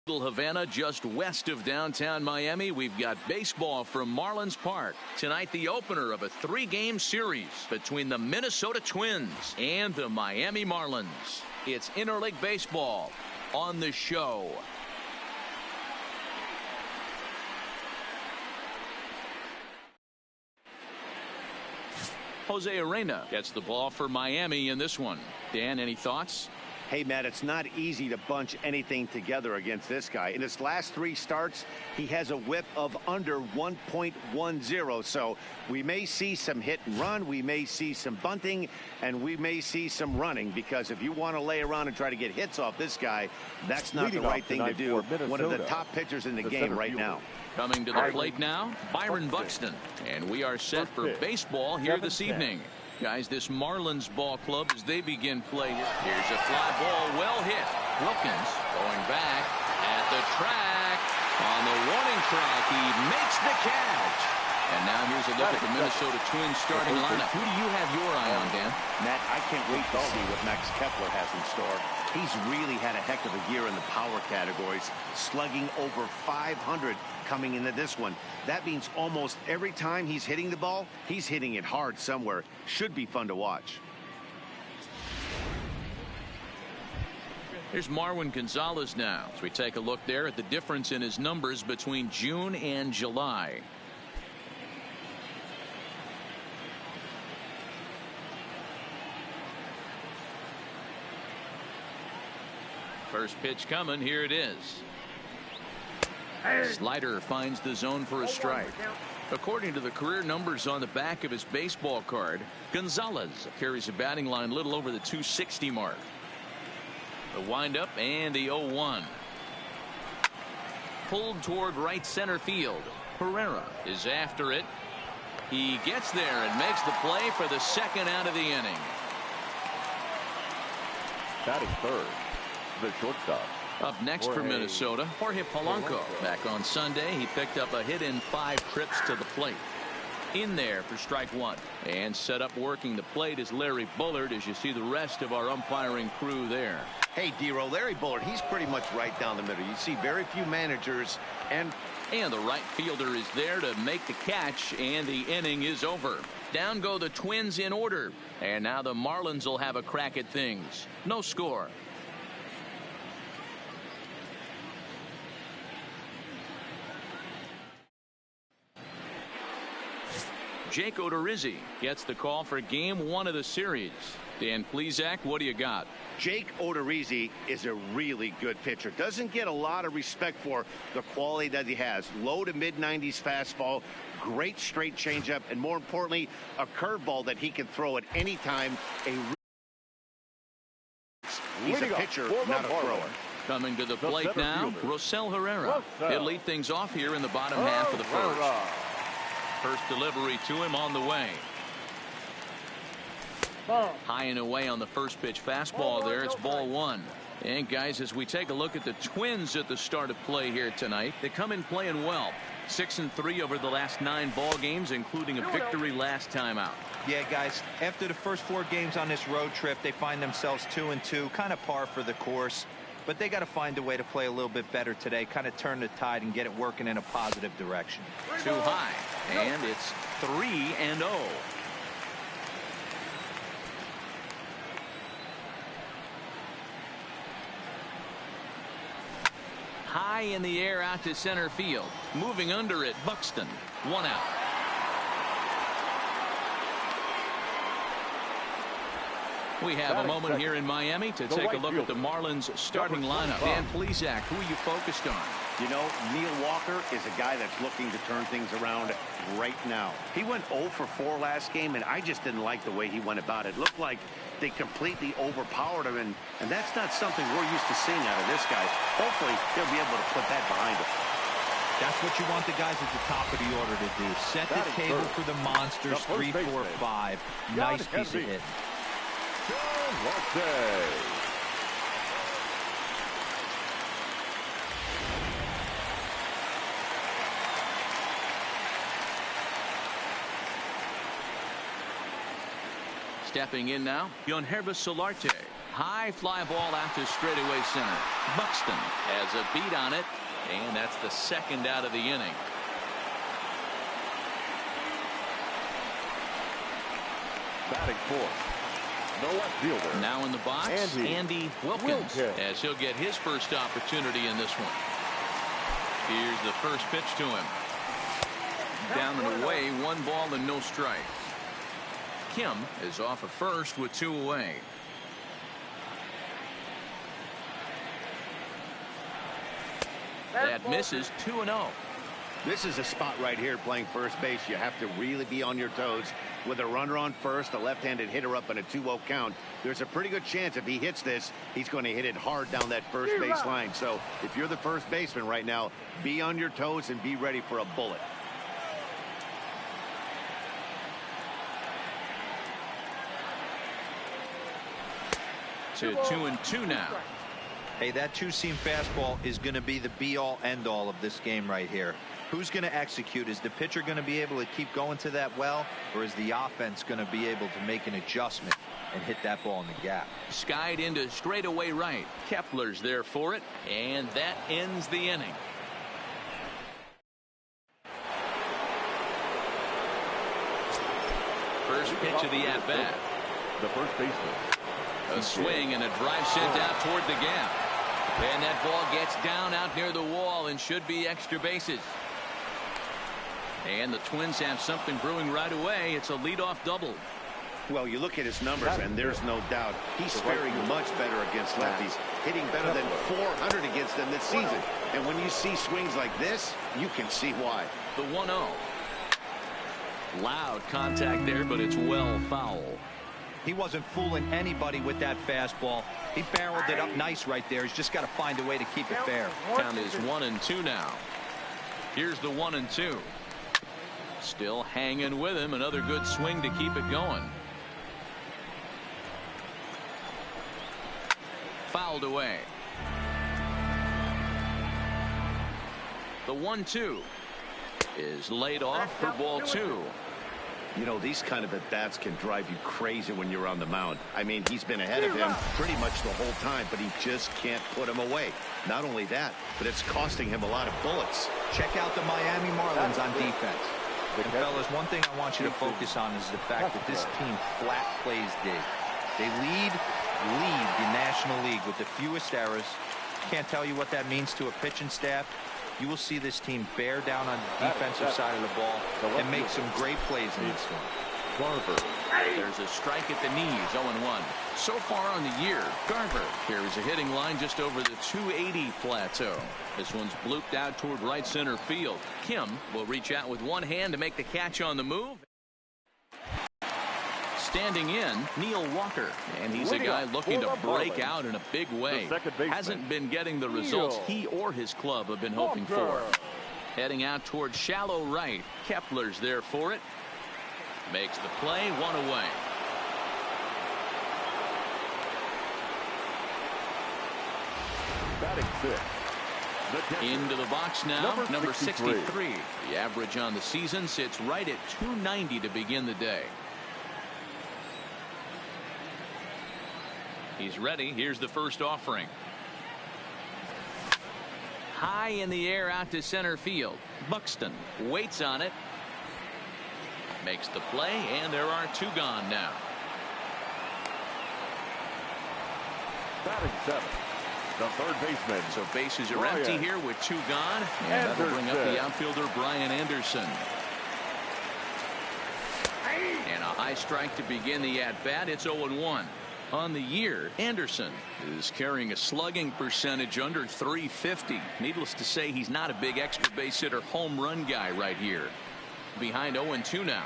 Havana, just west of downtown Miami. We've got baseball from Marlins Park. Tonight, the opener of a 3-game series between the Minnesota Twins and the Miami Marlins. It's interleague baseball on the show. Jose Arena gets the ball for Miami in this one. Dan, any thoughts? Hey, Matt, it's not easy to bunch anything together against this guy. In his last 3 starts, he has a whip of under 1.10. So we may see some hit and run, we may see some bunting, and we may see some running, because if you want to lay around and try to get hits off this guy, that's not the right thing to do. One of the top pitchers in the game right now. Coming to the plate now, Byron Buxton. And we are set for baseball here this evening. Guys, this Marlins ball club, as they begin play, here's a fly ball, well hit. Wilkins going back at the track. On the warning track, he makes the catch. And now here's a look at the Minnesota Twins starting lineup. Who do you have your eye on, Dan? Matt, I can't wait to see what Max Kepler has in store. He's really had a heck of a year in the power categories, slugging over 500 coming into this one. That means almost every time he's hitting the ball, he's hitting it hard somewhere. Should be fun to watch. Here's Marwin Gonzalez now, as we take a look there at the difference in his numbers between June and July. First pitch coming. Here it is. Slider finds the zone for a strike. According to the career numbers on the back of his baseball card, Gonzalez carries a batting line little over the 260 mark. The windup and the 0-1. Pulled toward right center field. Herrera is after it. He gets there and makes the play for the second out of the inning. Batting third, the shortstop. Up next for Minnesota, Jorge Polanco. Back on Sunday, he picked up a hit in 5 trips to the plate. In there for strike 1. And set up working the plate is Larry Bullard, as you see the rest of our umpiring crew there. Hey, D-Roll, Larry Bullard, he's pretty much right down the middle. You see very few managers, and the right fielder is there to make the catch, and the inning is over. Down go the Twins in order. And now the Marlins will have a crack at things. No score. Jake Odorizzi gets the call for game 1 of the series. Dan Plesac, what do you got? Jake Odorizzi is a really good pitcher. Doesn't get a lot of respect for the quality that he has. Low to mid-90s fastball, great straight changeup, and more importantly, a curveball that he can throw at any time. He's a pitcher, not a thrower. Coming to the plate now, Rosell Herrera. He'll lead things off here in the bottom half of the first. First delivery to him on the way. High and away on the first pitch fastball there. It's ball 1. And guys, as we take a look at the Twins at the start of play here tonight, they come in playing well. 6-3 over the last 9 ball games, including a victory last time out. Yeah, guys, after the first 4 games on this road trip, they find themselves 2-2, kind of par for the course. But they got to find a way to play a little bit better today, kind of turn the tide and get it working in a positive direction. Too high, and it's 3-0. High in the air out to center field. Moving under it, Buxton. 1 out. We have a moment here in Miami to take a look at the Marlins starting lineup. Dan Plesac, who are you focused on? You know, Neil Walker is a guy that's looking to turn things around right now. He went 0 for 4 last game, and I just didn't like the way he went about it. Looked like they completely overpowered him, and that's not something we're used to seeing out of this guy. Hopefully, he'll be able to put that behind him. That's what you want the guys at the top of the order to do. Set the table for the monsters, 3, 4, 5. Nice piece of hit. Stepping in now, Yonhervis Solarte. High fly ball out to straightaway center. Buxton has a beat on it, and that's the second out of the inning. Batting fourth, no left fielder. Now in the box, Andy Wilkins, as he'll get his first opportunity in this one. Here's the first pitch to him. Down and away, 1 ball and no strikes. Kim is off at first with 2 away. That misses. 2-0. This is a spot right here playing first base. You have to really be on your toes. With a runner on first, a left-handed hitter up in a 2-0 count, there's a pretty good chance if he hits this, he's going to hit it hard down that first base line. So if you're the first baseman right now, be on your toes and be ready for a bullet. To 2-2 now. Hey, that two-seam fastball is going to be the be-all, end-all of this game right here. Who's going to execute? Is the pitcher going to be able to keep going to that well, or is the offense going to be able to make an adjustment and hit that ball in the gap? Skied into straightaway right. Kepler's there for it, and that ends the inning. First pitch of the at-bat. The first baseman. A swing and a drive sent out toward the gap. And that ball gets down out near the wall and should be extra bases. And the Twins have something brewing right away. It's a leadoff double. Well, you look at his numbers, and there's no doubt he's faring much better against lefties, hitting better than 400 against them this season. And when you see swings like this, you can see why. The 1-0. Loud contact there, but it's well foul. He wasn't fooling anybody with that fastball. He barreled it up nice right there. He's just got to find a way to keep it fair. Count is 1-2 now. Here's the 1-2. Still hanging with him. Another good swing to keep it going. Fouled away. The 1-2 is laid off for ball 2. You know, these kind of at-bats can drive you crazy when you're on the mound. I mean, he's been ahead of him pretty much the whole time, but he just can't put him away. Not only that, but it's costing him a lot of bullets. Check out the Miami Marlins on defense. And fellas, one thing I want you to focus on is the fact that this team flat plays dig. They lead the National League with the fewest errors. Can't tell you what that means to a pitching staff. You will see this team bear down on the defensive side of the ball and make some great plays in this one. Garver. There's a strike at the knees, 0-1. So far on the year, Garver carries a hitting line just over the 280 plateau. This one's blooped out toward right center field. Kim will reach out with one hand to make the catch on the move. Standing in, Neil Walker, and he's a guy looking to break out in a big way. Hasn't been getting the results he or his club have been hoping for. Heading out toward shallow right. Kepler's there for it. Makes the play, 1 away. Batting fifth. Into the box now, number 63. The average on the season sits right at 290 to begin the day. He's ready. Here's the first offering. High in the air out to center field. Buxton waits on it. Makes the play, and there are 2 gone now. Batting seventh. The third baseman. So bases are empty here with 2 gone. And that'll bring up the outfielder, Brian Anderson. And a high strike to begin the at-bat. It's 0-1. On the year, Anderson is carrying a slugging percentage under 350. Needless to say, he's not a big extra base hitter home run guy right here. Behind 0-2 now.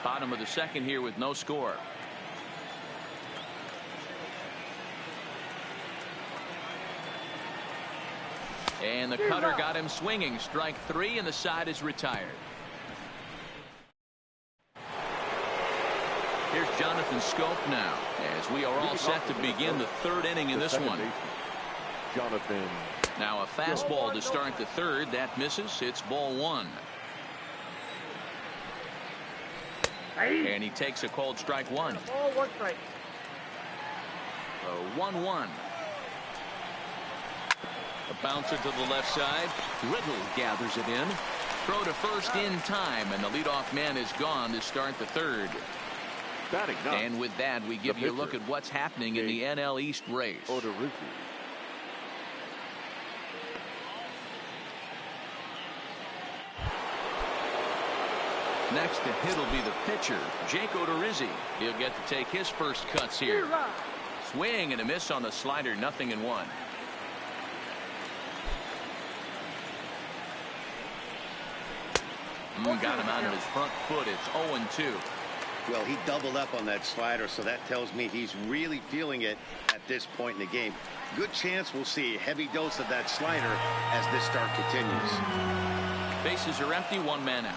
Bottom of the second here with no score. And the cutter got him swinging. Strike 3, and the side is retired. Here's Jonathan Scope now, as we are all set to begin the 3rd inning in this one. Jonathan. Now a fastball to start the 3rd. That misses. It's ball 1. And he takes a called strike 1. A 1-1. A bouncer to the left side. Riddle gathers it in. Throw to first in time, and the leadoff man is gone to start the third. And with that, we give you a look at what's happening in the NL East race. Next to hit will be the pitcher, Jake Odorizzi. He'll get to take his first cuts here. Swing and a miss on the slider, 0-1. Got him out of his front foot. It's 0-2. Well, he doubled up on that slider, so that tells me he's really feeling it at this point in the game. Good chance we'll see a heavy dose of that slider as this start continues. Bases are empty, one man out.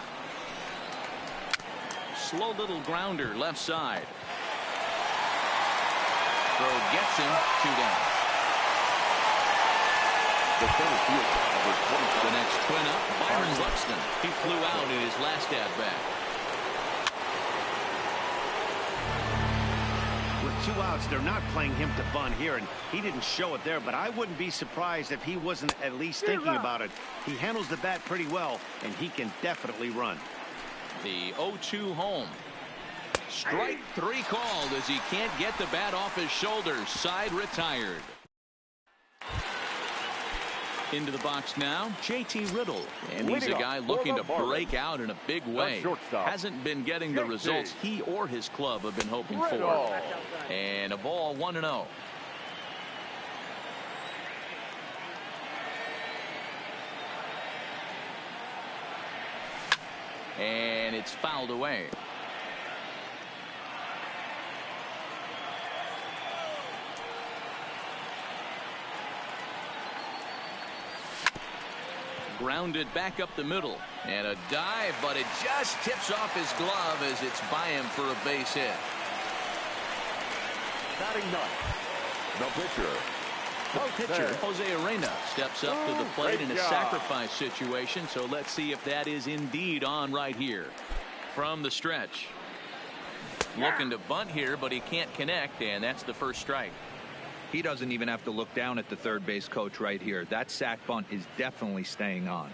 Slow little grounder left side. Throw gets him, 2 down. The next twin up, Byron Buxton. He flew out in his last at-bat. With 2 outs, they're not playing him to bunt here, and he didn't show it there, but I wouldn't be surprised if he wasn't at least thinking about it. He handles the bat pretty well, and he can definitely run. The 0-2 home. Strike 3 called as he can't get the bat off his shoulders. Side retired. Into the box now, JT Riddle. And he's a guy looking to break out in a big way. Hasn't been getting the results he or his club have been hoping for. And a ball, 1-0. And it's fouled away. Grounded back up the middle, and a dive, but it just tips off his glove as it's by him for a base hit. Batting ninth, the pitcher. Jose Arena steps up to the plate in a sacrifice situation, so let's see if that is indeed on right here. From the stretch. Looking to bunt here, but he can't connect, and that's the first strike. He doesn't even have to look down at the third base coach right here. That sac bunt is definitely staying on.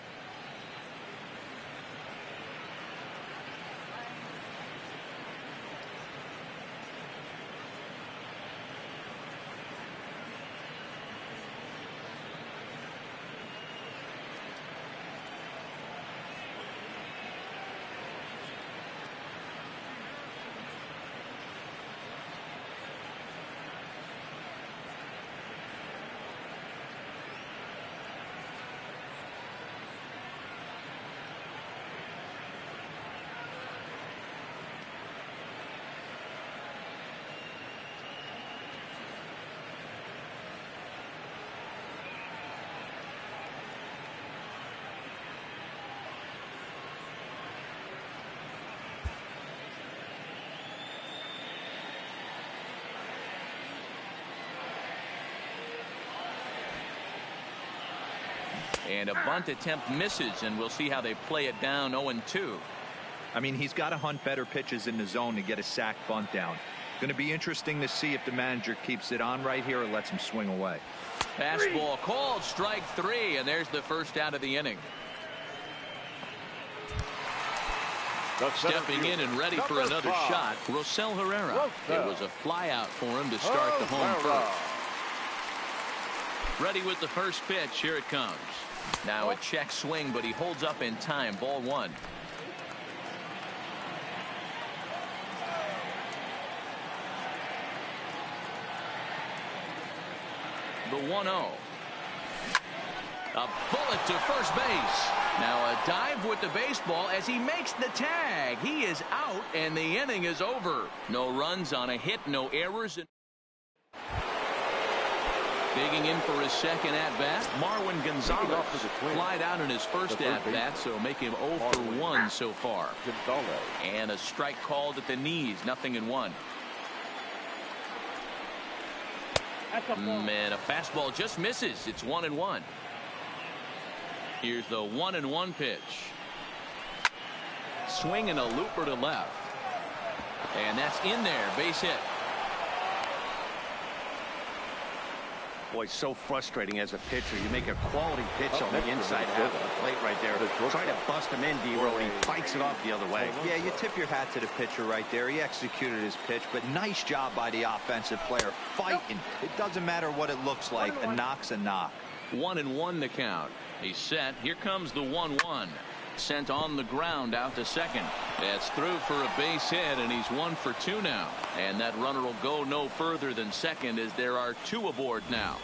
And a bunt attempt misses, and we'll see how they play it down. 0-2. I mean, he's got to hunt better pitches in the zone to get a sac bunt down. Going to be interesting to see if the manager keeps it on right here or lets him swing away. Fastball called, strike 3, and there's the first out of the inning. Stepping in and ready for another shot, Rosell Herrera. It was a fly out for him to start the home first. Ready with the first pitch. Here it comes. Now a check swing, but he holds up in time. Ball 1. The 1-0. A bullet to first base. Now a dive with the baseball as he makes the tag. He is out, and the inning is over. No runs on a hit, no errors. Digging in for his second at-bat, Marwin Gonzalez flied out in his first at-bat, so make him 0 for 1 so far. And a strike called at the knees, 0-1. And a fastball just misses. It's 1-1. Here's the 1-1 pitch. Swing and a looper to left. And that's in there, base hit. Boy, so frustrating as a pitcher. You make a quality pitch on the inside half of the plate right there. Try to bust him in, D-Roll. He fights it off the other way. Yeah, you tip your hat to the pitcher right there. He executed his pitch, but nice job by the offensive player fighting. It doesn't matter what it looks like. A knock's a knock. 1-1 the count. He's set. Here comes the 1-1. Sent on the ground out to second. That's through for a base hit, and he's 1 for 2 now. And that runner will go no further than second as there are 2 aboard now.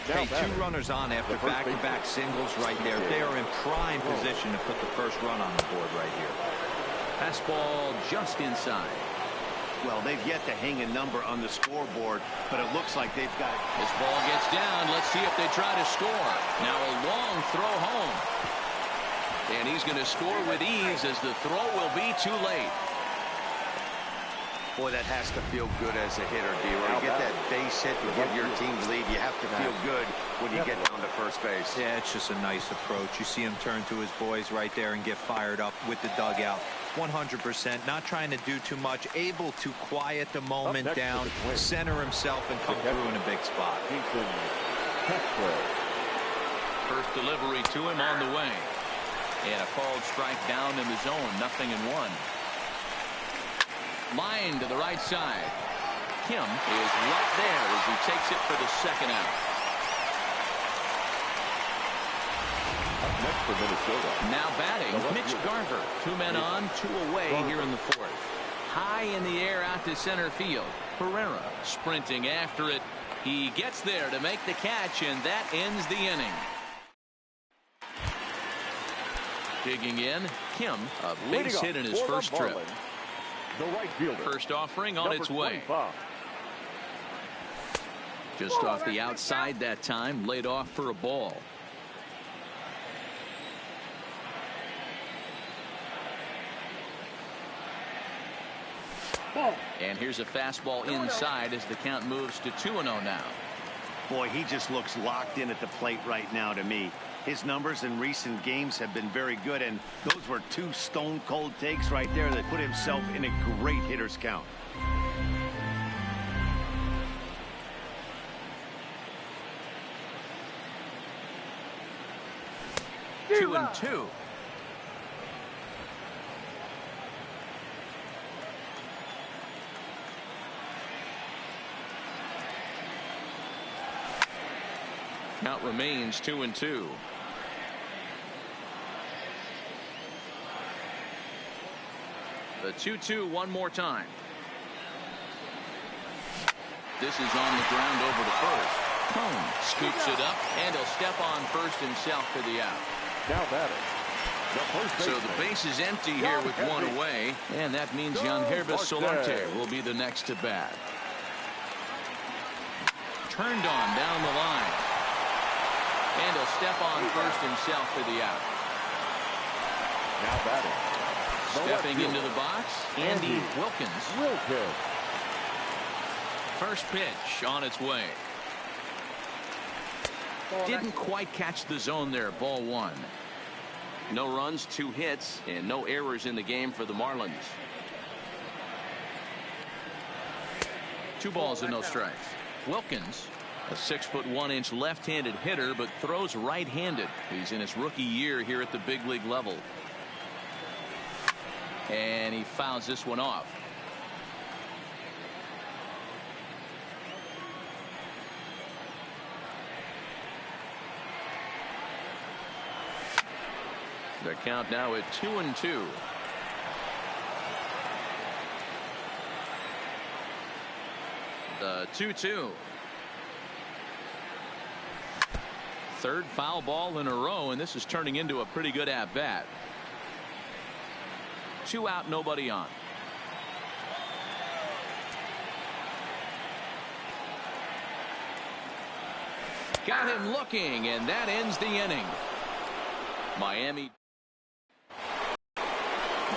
Hey, 2 runners on after back-to-back singles right there. They are in prime position to put the first run on the board right here. Fastball just inside. Well, they've yet to hang a number on the scoreboard, but it looks like they've got it. This ball gets down. Let's see if they try to score. Now a long throw home. And he's going to score with ease as the throw will be too late. Boy, that has to feel good as a hitter, D. When you get that base hit to give your team the lead, you have to feel good when you get down to first base. Yeah, it's just a nice approach. You see him turn to his boys right there and get fired up with the dugout. 100%, not trying to do too much, able to quiet the moment down, center himself, and come through in a big spot. First delivery to him on the way. And a called strike down in the zone. 0-1. Line to the right side. Kim is right there as he takes it for the second out. Up next for Minnesota. Now batting, Mitch Garver. 2 men on, 2 away here in the 4th. High in the air out to center field. Pereira sprinting after it. He gets there to make the catch, and that ends the inning. Digging in, Kim, a base hit in his first trip. The right fielder. First offering on its way. 25. Just off the outside that time, laid off for a ball. And here's a fastball inside as the count moves to 2-0 now. Boy, he just looks locked in at the plate right now to me. His numbers in recent games have been very good, and those were 2 stone-cold takes right there that put himself in a great hitter's count. Two and 2. Count remains 2-2. The 2-2 one more time. This is on the ground over to first. Cone scoops it up, and he'll step on first himself for the out. Now batting. So the base is empty here with 1 away, and that means Jan Herbis Solarte will be the next to bat. Turned on down the line. And he'll step on first himself for the out. Now batting. Stepping into the box, Andy Wilkins. First pitch on its way. Didn't quite catch the zone there. Ball 1. No runs, 2 hits, and no errors in the game for the Marlins. 2 balls and no strikes. Wilkins, a 6'1" left-handed hitter, but throws right-handed. He's in his rookie year here at the big league level. And he fouls this one off. The count now at 2-2. The 2-2. Third foul ball in a row, and this is turning into a pretty good at-bat. 2 out, nobody on. Got him looking, and that ends the inning. Miami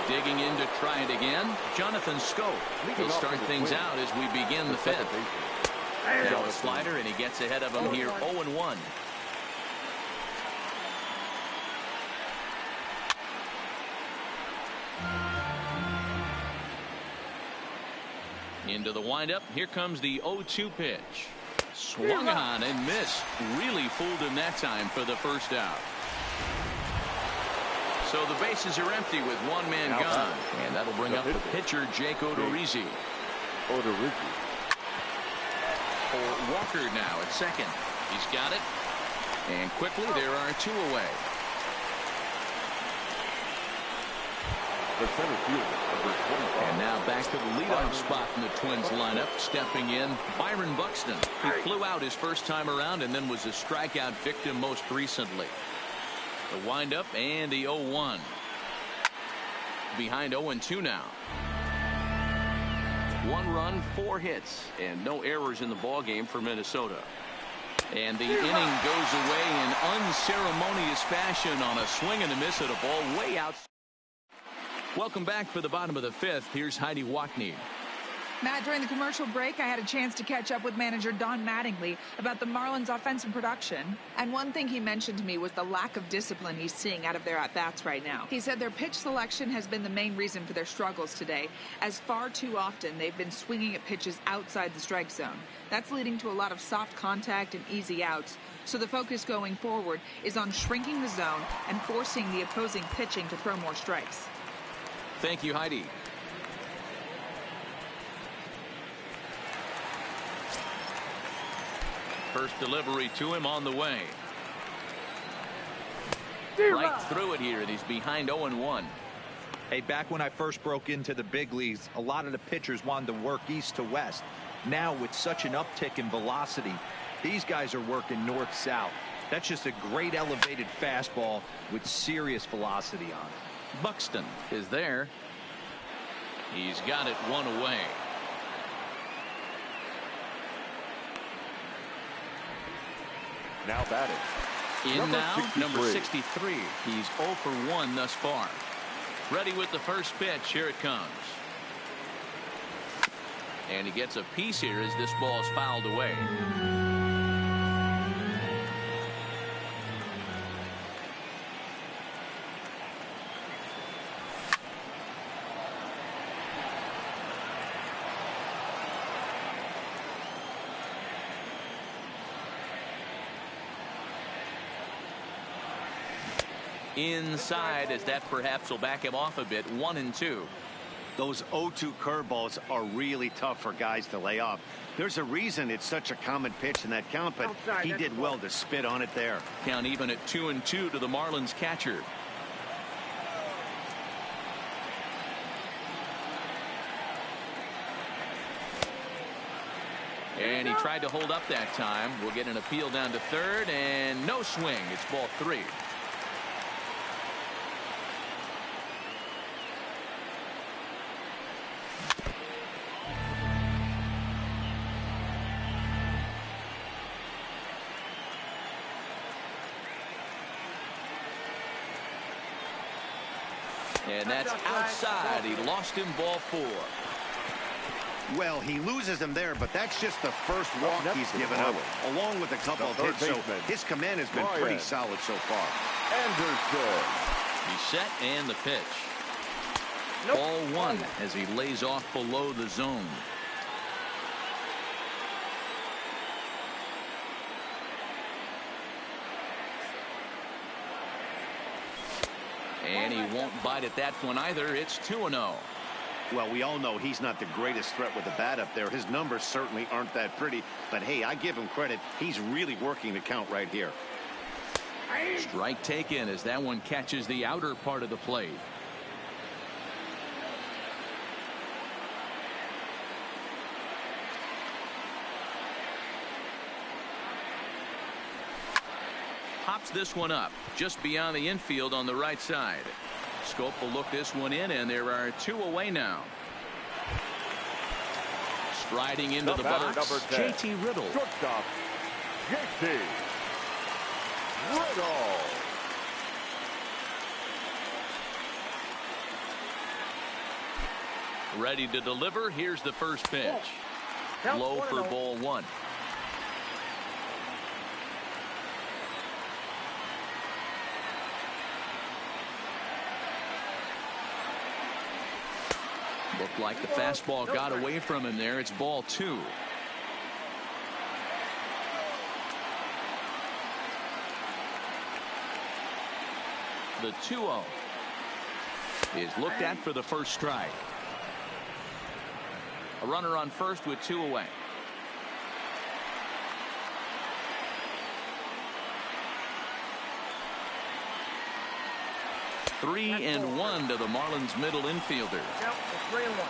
digging in to try it again. Jonathan Scope will start things out as we begin the 5th. Now a slider, and he gets ahead of him here 0-1. Into the windup. Here comes the 0-2 pitch. Swung on and missed. Really fooled him that time for the first out. So the bases are empty with one man gone. And that'll bring up the pitcher, Jake Odorizzi. For Walker now at second. He's got it. And quickly there are two away. The center fielder, number 25. And now back to the leadoff spot in the Twins lineup. Stepping in, Byron Buxton. He flew out his first time around and then was a strikeout victim most recently. The windup and the 0-1. Behind 0-2 now. 1 run, 4 hits, and no errors in the ballgame for Minnesota. And the inning goes away in unceremonious fashion on a swing and a miss at a ball way out. Welcome back for the bottom of the 5th. Here's Heidi Wackney. Matt, during the commercial break, I had a chance to catch up with manager Don Mattingly about the Marlins' offensive production. And one thing he mentioned to me was the lack of discipline he's seeing out of their at-bats right now. He said their pitch selection has been the main reason for their struggles today, as far too often they've been swinging at pitches outside the strike zone. That's leading to a lot of soft contact and easy outs. So the focus going forward is on shrinking the zone and forcing the opposing pitching to throw more strikes. Thank you, Heidi. First delivery to him on the way. Right through it here, and he's behind 0-1. Hey, back when I first broke into the big leagues, a lot of the pitchers wanted to work east to west. Now, with such an uptick in velocity, these guys are working north-south. That's just a great elevated fastball with serious velocity on it. Buxton is there. He's got it 1 away. Now batting. In now, number 63. He's 0 for 1 thus far. Ready with the first pitch. Here it comes. And he gets a piece here as this ball is fouled away. Inside, as that perhaps will back him off a bit. 1-2. Those 0-2 curveballs are really tough for guys to lay off. There's a reason it's such a common pitch in that count, but he did well to spit on it there. Count even at 2-2 to the Marlins catcher. And he tried to hold up that time. We'll get an appeal down to third, and no swing. It's ball 3. And that's outside. He lost him, ball 4. Well, he loses him there, but that's just the first walk he's given up, along with a couple of hits. So his command has been pretty solid so far. Anderson. He's set and the pitch. Ball 1 as he lays off below the zone. And he won't bite at that one either. It's 2-0. Well, we all know he's not the greatest threat with the bat up there. His numbers certainly aren't that pretty. But, hey, I give him credit. He's really working the count right here. Strike taken as that one catches the outer part of the plate. Pops this one up just beyond the infield on the right side. Scope will look this one in, and there are 2 away now. Striding into the box, JT Riddle. Shortstop, JT Riddle. Ready to deliver. Here's the first pitch. Low for ball 1. Looked like the fastball got away from him there. It's ball 2. The 2-0 is looked at for the first strike. A runner on first with 2 away. Three and one to the Marlins middle infielder. Yep, 3-1.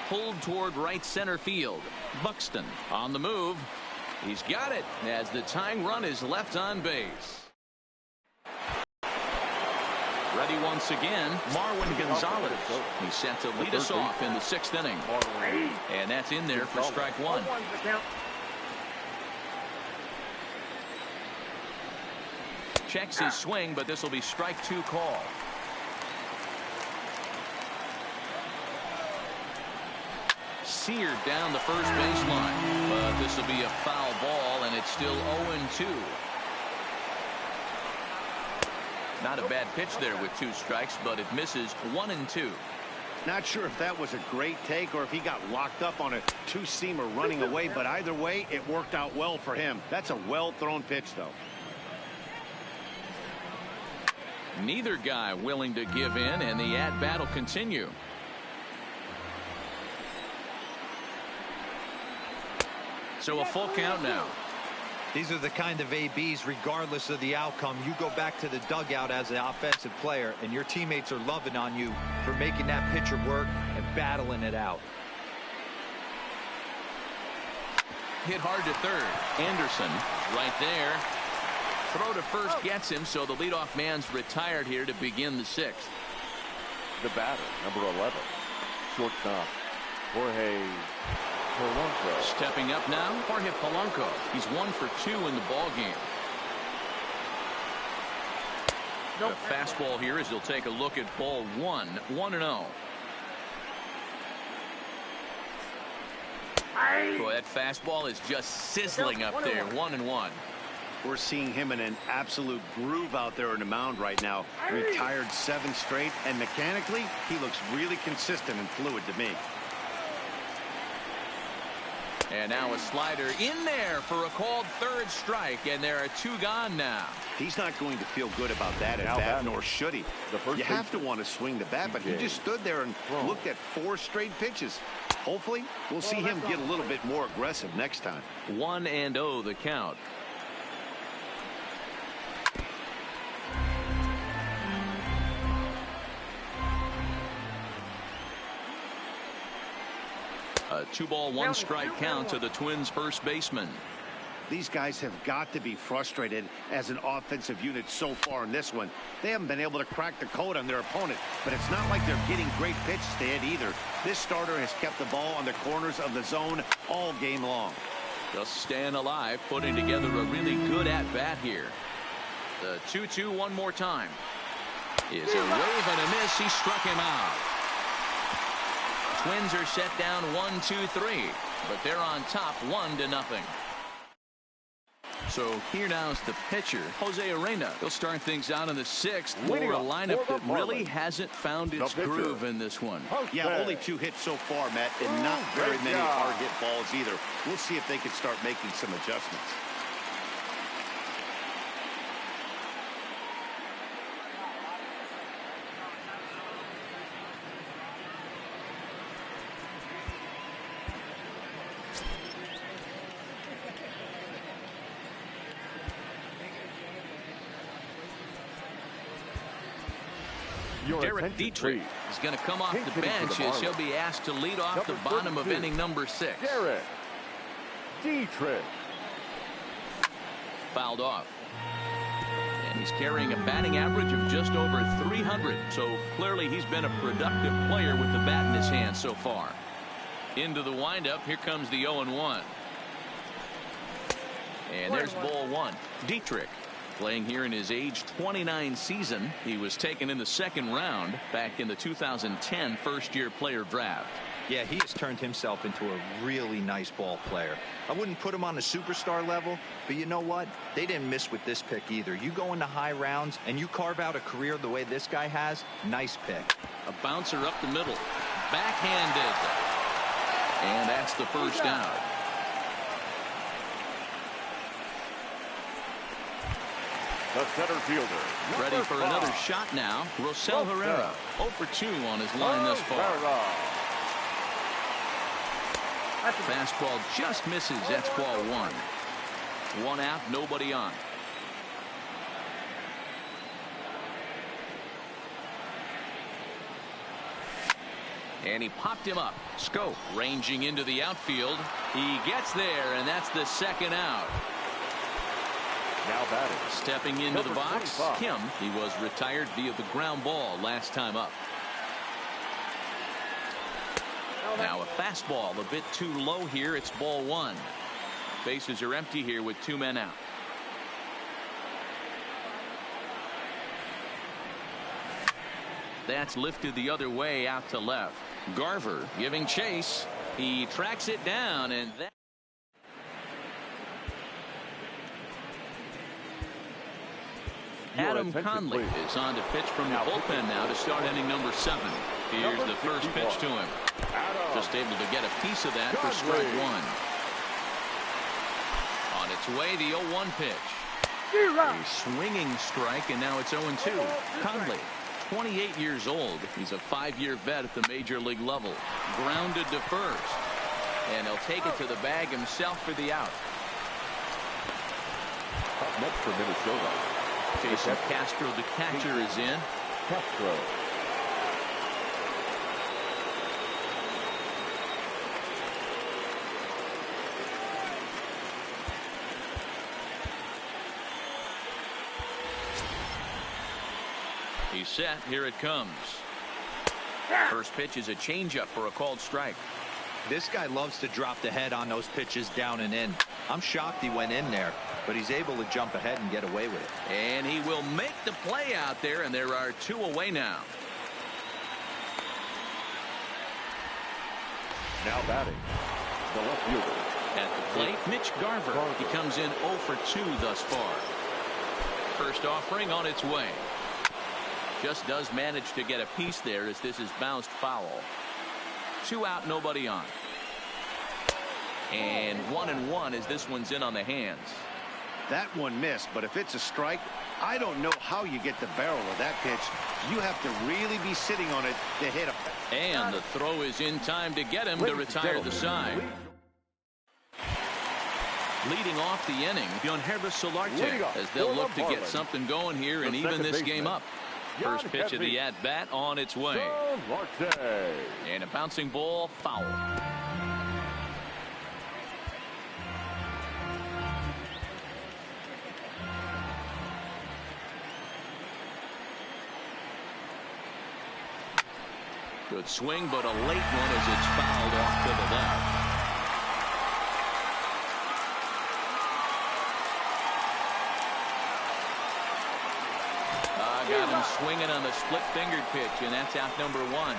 Pulled toward right center field. Buxton on the move. He's got it as the tying run is left on base. Ready once again, Marwin Gonzalez. He's set to lead us off in the 6th inning. And that's in there for strike one. Checks his swing, but this will be strike 2 call. Seared down the first baseline, but this will be a foul ball, and it's still 0-2. Not a bad pitch there with 2 strikes, but it misses 1-2. Not sure if that was a great take or if he got locked up on a 2-seamer running away, but either way, it worked out well for him. That's a well-thrown pitch, though. Neither guy willing to give in, and the at-bat will continue. So a full count now. These are the kind of ABs, regardless of the outcome, you go back to the dugout as an offensive player, and your teammates are loving on you for making that pitcher work and battling it out. Hit hard to third. Anderson right there. Throw to first gets him, so the leadoff man's retired here to begin the 6th. The batter, number 11, shortstop, Jorge Polanco. Stepping up now, Jorge Polanco. He's 1 for 2 in the ball game. The fastball here as he'll take a look at ball 1, 1-0. Boy, that fastball is just sizzling up there. 1-1. We're seeing him in an absolute groove out there on the mound right now. Retired 7 straight, and mechanically, he looks really consistent and fluid to me. And now a slider in there for a called 3rd strike, and there are 2 gone now. He's not going to feel good about that at bat, nor should he. You have to want to swing the bat, but he just stood there and looked at 4 straight pitches. Hopefully, we'll see him get a little bit more aggressive next time. 1-0 the count. A 2-ball 1-strike count to the Twins first baseman. These guys have got to be frustrated as an offensive unit so far in this one. They haven't been able to crack the code on their opponent, but it's not like they're getting great pitches to hit either. This starter has kept the ball on the corners of the zone all game long. Just staying alive, putting together a really good at-bat here. The 2-2 one more time. Is a wave and a miss. He struck him out. Twins are set down 1-2-3, but they're on top 1-0. So here now is the pitcher, Jose Arena. He'll start things out in the 6th for a lineup that really hasn't found its groove in this one. Yeah, only 2 hits so far, Matt, and not very many hard hit balls either. We'll see if they can start making some adjustments. Derek Dietrich is going to come off the bench as he'll be asked to lead off the bottom of inning number 6. Derek Dietrich. Fouled off. And he's carrying a batting average of just over 300. So clearly he's been a productive player with the bat in his hand so far. Into the windup. Here comes the 0-1. And there's ball 1. Dietrich. Playing here in his age 29 season. He was taken in the 2nd round back in the 2010 first-year player draft. Yeah, he has turned himself into a really nice ball player. I wouldn't put him on a superstar level, but you know what? They didn't miss with this pick either. You go into high rounds and you carve out a career the way this guy has, nice pick. A bouncer up the middle. Backhanded. And that's the first out. The center fielder. Ready for another shot now. Rosell Herrera. 0 for 2 on his line thus far. Fastball just misses. That's ball 1. 1 out, nobody on. And he popped him up. Scope ranging into the outfield. He gets there, and that's the second out. Now batting. Stepping into the box, 25. Kim. He was retired via the ground ball last time up. Now a fastball a bit too low here. It's ball 1. Bases are empty here with 2 men out. That's lifted the other way out to left. Garver giving chase. He tracks it down, and that. Adam Conley is on to pitch from the bullpen now to start inning number 7. Here's the first pitch to him. Just able to get a piece of that for strike 1. On its way, the 0-1 pitch. A swinging strike, and now it's 0-2. Conley, 28 years old. He's a 5-year vet at the major league level. Grounded to first. And he'll take it to the bag himself for the out. Up next for Minnesota. Jason Castro, the catcher, is in. Castro. He's set. Here it comes. First pitch is a changeup for a called strike. This guy loves to drop the head on those pitches down and in. I'm shocked he went in there, but he's able to jump ahead and get away with it. And he will make the play out there, and there are 2 away now. Now batting. The left fielder. At the plate, Mitch Garver. He comes in 0 for 2 thus far. First offering on its way. Just does manage to get a piece there as this is bounced foul. 2 out, nobody on. And 1-1 as this one's in on the hands. That one missed, but if it's a strike, I don't know how you get the barrel of that pitch. You have to really be sitting on it to hit him. And the throw is in time to get him to retire the side. Leading off the inning, Yonhervis Solarte, as they'll look to get something going here and even this game up. First pitch of the at-bat on its way. And a bouncing ball, foul. Good swing, but a late one as it's fouled off to the left. Got him swinging on the split-fingered pitch, and that's out number 1.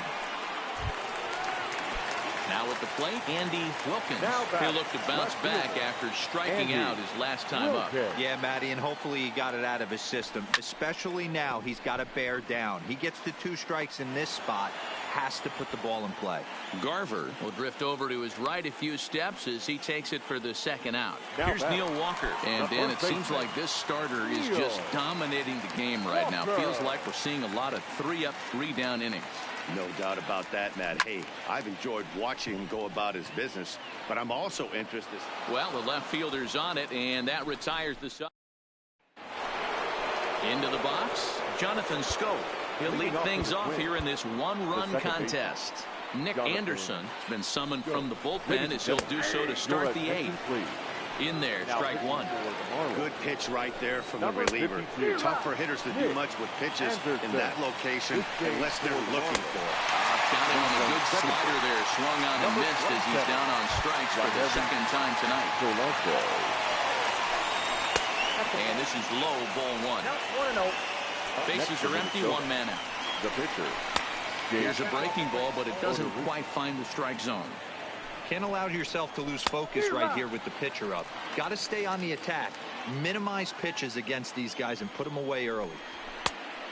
Now at the plate, Andy Wilkins. He'll look to bounce back after striking out his last time up. Yeah, Matty, and hopefully he got it out of his system. Especially now, he's got to bear down. He gets the 2 strikes in this spot, has to put the ball in play. Garver will drift over to his right a few steps as he takes it for the second out. Here's Neil Walker. And Dan, it seems like this starter is just dominating the game right now. Feels like we're seeing a lot of 3-up, 3-down innings. No doubt about that, Matt. Hey, I've enjoyed watching him go about his business, but I'm also interested. Well, the left fielder's on it, and that retires the side. Into the box, Jonathan Scope. He'll lead things off here in this 1-run contest. Nick Anderson has been summoned from the bullpen as he'll do so to start the 8th. In there, strike 1. Good pitch right there from the reliever. Tough for hitters to do much with pitches in that location unless they're looking for it. Got him on a good slider there, swung on and missed as he's down on strikes for the second time tonight. And this is low, ball 1. Bases are empty, 1 man out. The pitcher. Here's a breaking ball, but it doesn't quite find the strike zone. Can't allow yourself to lose focus right here with the pitcher up. Got to stay on the attack. Minimize pitches against these guys and put them away early.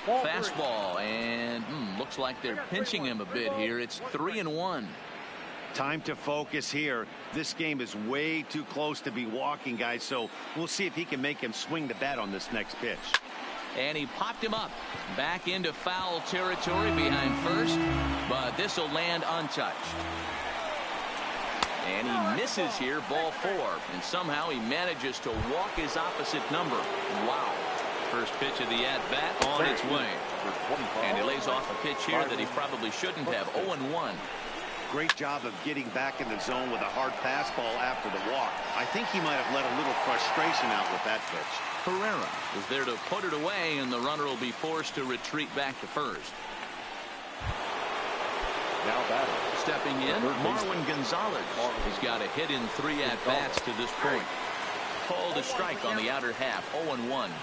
Fastball, and looks like they're pinching him a bit here. It's 3-1. Time to focus here. This game is way too close to be walking, guys, so we'll see if he can make him swing the bat on this next pitch. And he popped him up back into foul territory behind first, but this will land untouched. And he misses here, ball 4, and somehow he manages to walk his opposite number. Wow. First pitch of the at-bat on its way. And he lays off a pitch here that he probably shouldn't have. 0-1. Great job of getting back in the zone with a hard fastball after the walk. I think he might have let a little frustration out with that pitch. Herrera is there to put it away, and the runner will be forced to retreat back to first. Now batting. Stepping in, Marwin Gonzalez. He's got a hit in 3 at-bats to this point. Called a strike on the outer half. 0-1.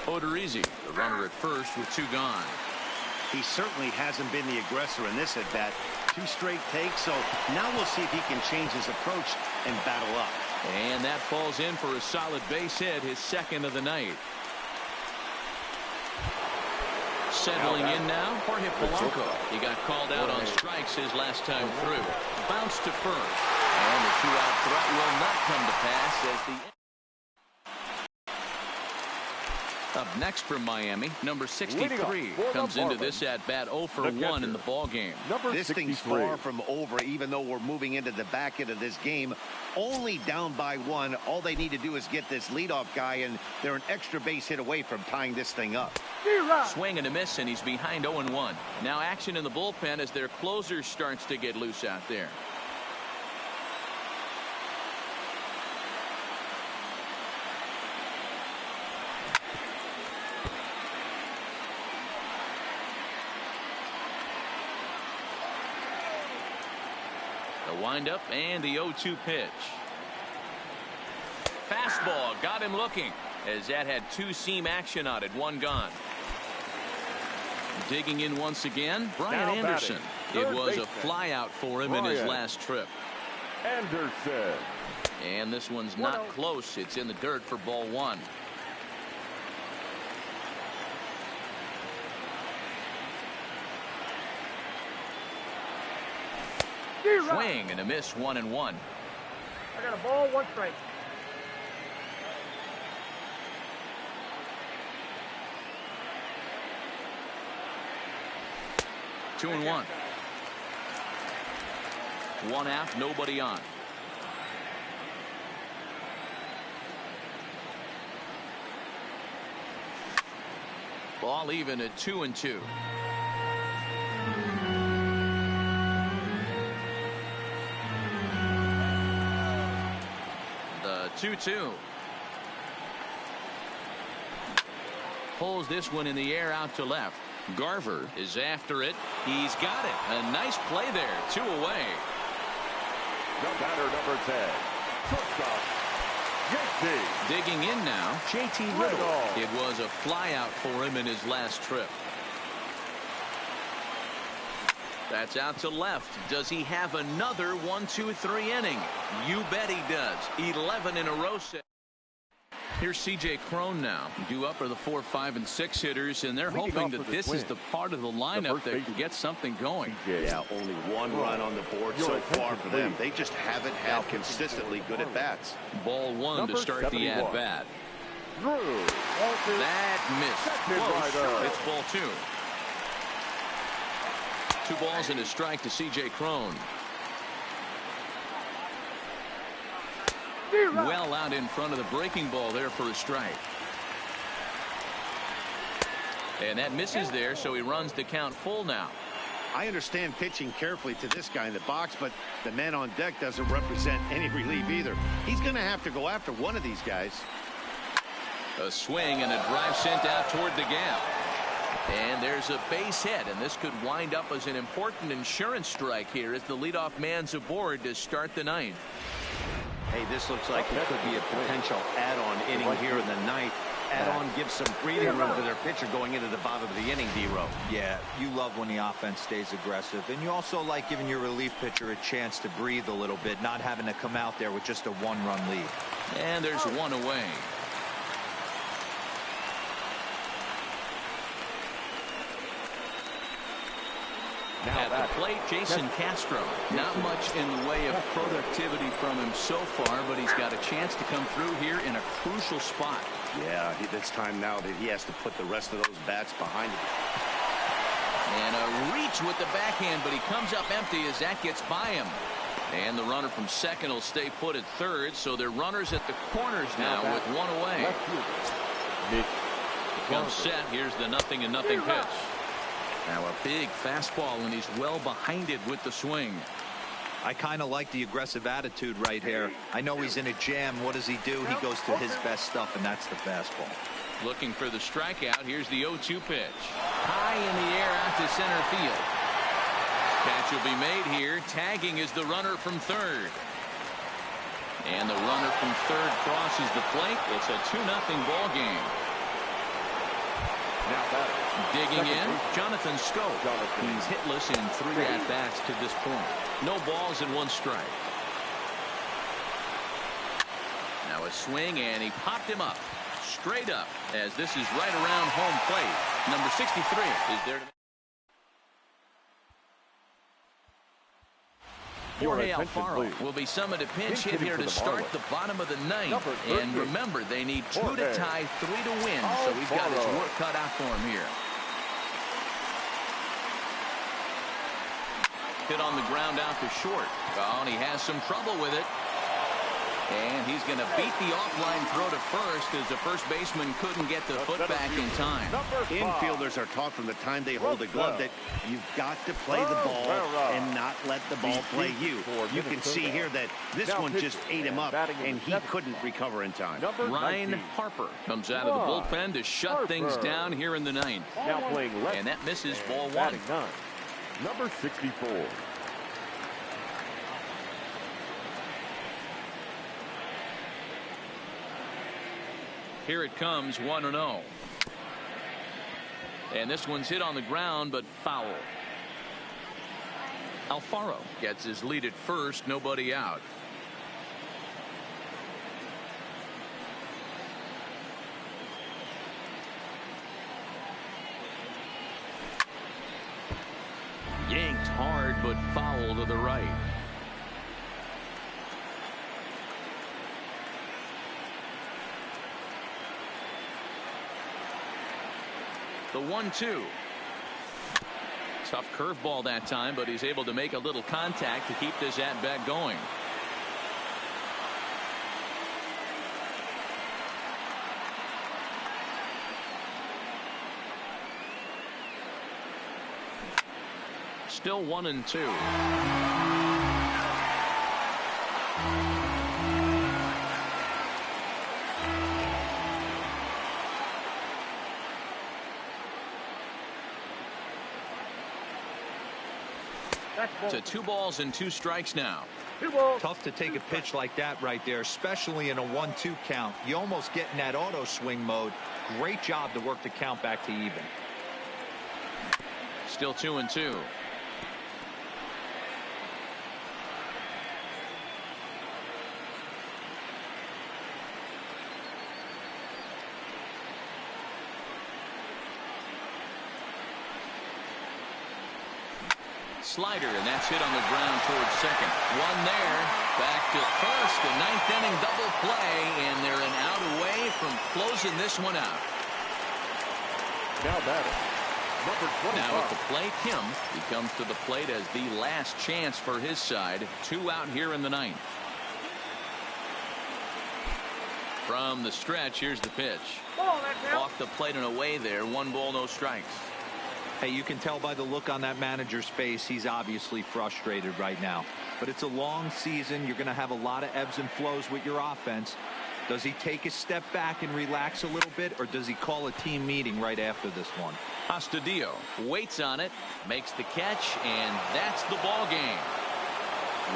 Odorizzi, the runner at first with 2 gone. He certainly hasn't been the aggressor in this at-bat. 2 straight takes, so now we'll see if he can change his approach and battle up. And that falls in for a solid base hit, his second of the night. Settling in now, Jorge Polanco. He got called out on strikes his last time through. Bounced to first. And the 2-out threat will not come to pass as the... Up next from Miami, number 63 comes into this at-bat 0 for 1 in the ball game. This thing's far from over, even though we're moving into the back end of this game. Only down by 1. All they need to do is get this leadoff guy, and they're an extra base hit away from tying this thing up. Swing and a miss, and he's behind 0-1. Now action in the bullpen as their closer starts to get loose out there. Windup and the 0-2 pitch. Fastball got him looking as that had 2-seam action on it. 1 gone. Digging in once again, Brian Anderson. It was a fly out for him in his last trip. Anderson. And this one's not close. It's in the dirt for ball 1. Swing and a miss. 1-1. I got a ball, 1 strike. Two and 1. 1 out, nobody on. Ball even at 2-2. The 2-2. Pulls this one in the air out to left. Garver is after it. He's got it. A nice play there. 2 away. The batter, number 10. Shortstop, JT. Digging in now, JT Riddle. It was a fly out for him in his last trip. That's out to left. Does he have another 1-2-3 inning? You bet he does. 11 in a row. Here's C.J. Cron now. Due up are the 4, 5, and 6 hitters, and they're hoping that this is the part of the lineup that can get something going. Yeah, only 1 run on the board so far for them. They just haven't had consistently good at bats. Ball 1 to start the at bat. That missed. Close. It's ball 2. 2 balls and a strike to C.J. Cron. Well out in front of the breaking ball there for a strike. And that misses there, so he runs the count full now. I understand pitching carefully to this guy in the box, but the man on deck doesn't represent any relief either. He's going to have to go after one of these guys. A swing and a drive sent out toward the gap. And there's a base hit, and this could wind up as an important insurance strike here as the leadoff man's aboard to start the 9th. Hey, this looks like it could be a potential add-on inning here in the 9th. Add-on gives some breathing room to their pitcher going into the bottom of the inning, D-Row. Yeah, you love when the offense stays aggressive, and you also like giving your relief pitcher a chance to breathe a little bit, not having to come out there with just a 1-run lead. And there's 1 away. At the plate, Jason Castro. Not much in the way of productivity from him so far, but he's got a chance to come through here in a crucial spot. Yeah, it's time now that he has to put the rest of those bats behind him. And a reach with the backhand, but he comes up empty as that gets by him. And the runner from second will stay put at third, so they're runners at the corners now with one away. Comes set. Here's the 0-0 pitch. Now a big fastball, and he's well behind it with the swing. I kind of like the aggressive attitude right here. I know he's in a jam. What does he do? He goes to his best stuff, and that's the fastball. Looking for the strikeout. Here's the 0-2 pitch. High in the air out to center field. Catch will be made here. Tagging is the runner from third. And the runner from third crosses the plate. It's a 2-0 ball game. Now batter. Digging in, Jonathan Scope. He's hitless in 3 at-bats to this point. No balls and 1 strike. Now a swing, and he popped him up. Straight up, as this is right around home plate. Number 63 is there to... Jorge Alfaro will be summoned to pinch hit here to start the bottom of the 9th. And remember, they need 2 to tie, 3 to win. So he's got his work cut out for him here. Hit on the ground out to short. Oh, and he has some trouble with it. And he's going to beat the offline throw to first as the first baseman couldn't get the foot back in time. Infielders are taught from the time they hold the glove that you've got to play the ball and not let the ball play you. You can see here that this one just ate him up, and he couldn't recover in time. Ryan Harper comes out of the bullpen to shut things down here in the 9th. Now playing left. And that misses ball 1. Number 64. Here it comes, 1-0. And this one's hit on the ground, but foul. Alfaro gets his lead at first, nobody out. Yanked hard, but foul to the right. The 1-2. Tough curveball that time, but he's able to make a little contact to keep this at-bat going. Still 1-2. To 2 balls and 2 strikes now. Tough to take a pitch like that right there, especially in a 1-2 count. You almost get in that auto swing mode. Great job to work the count back to even. Still 2-2. Slider, and that's hit on the ground towards second. One there, back to first. The 9th inning double play, and they're an out away from closing this one out. Now batter, number 25. Now at the plate, Kim. He comes to the plate as the last chance for his side. 2 out here in the 9th. From the stretch, here's the pitch. Off the plate and away there. 1 ball, no strikes. Hey, you can tell by the look on that manager's face, he's obviously frustrated right now. But it's a long season. You're going to have a lot of ebbs and flows with your offense. Does he take a step back and relax a little bit, or does he call a team meeting right after this one? Astudillo waits on it, makes the catch, and that's the ball game.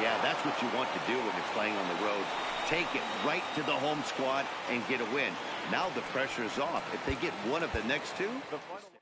Yeah, that's what you want to do when you're playing on the road. Take it right to the home squad and get a win. Now the pressure is off. If they get one of the next 2, the final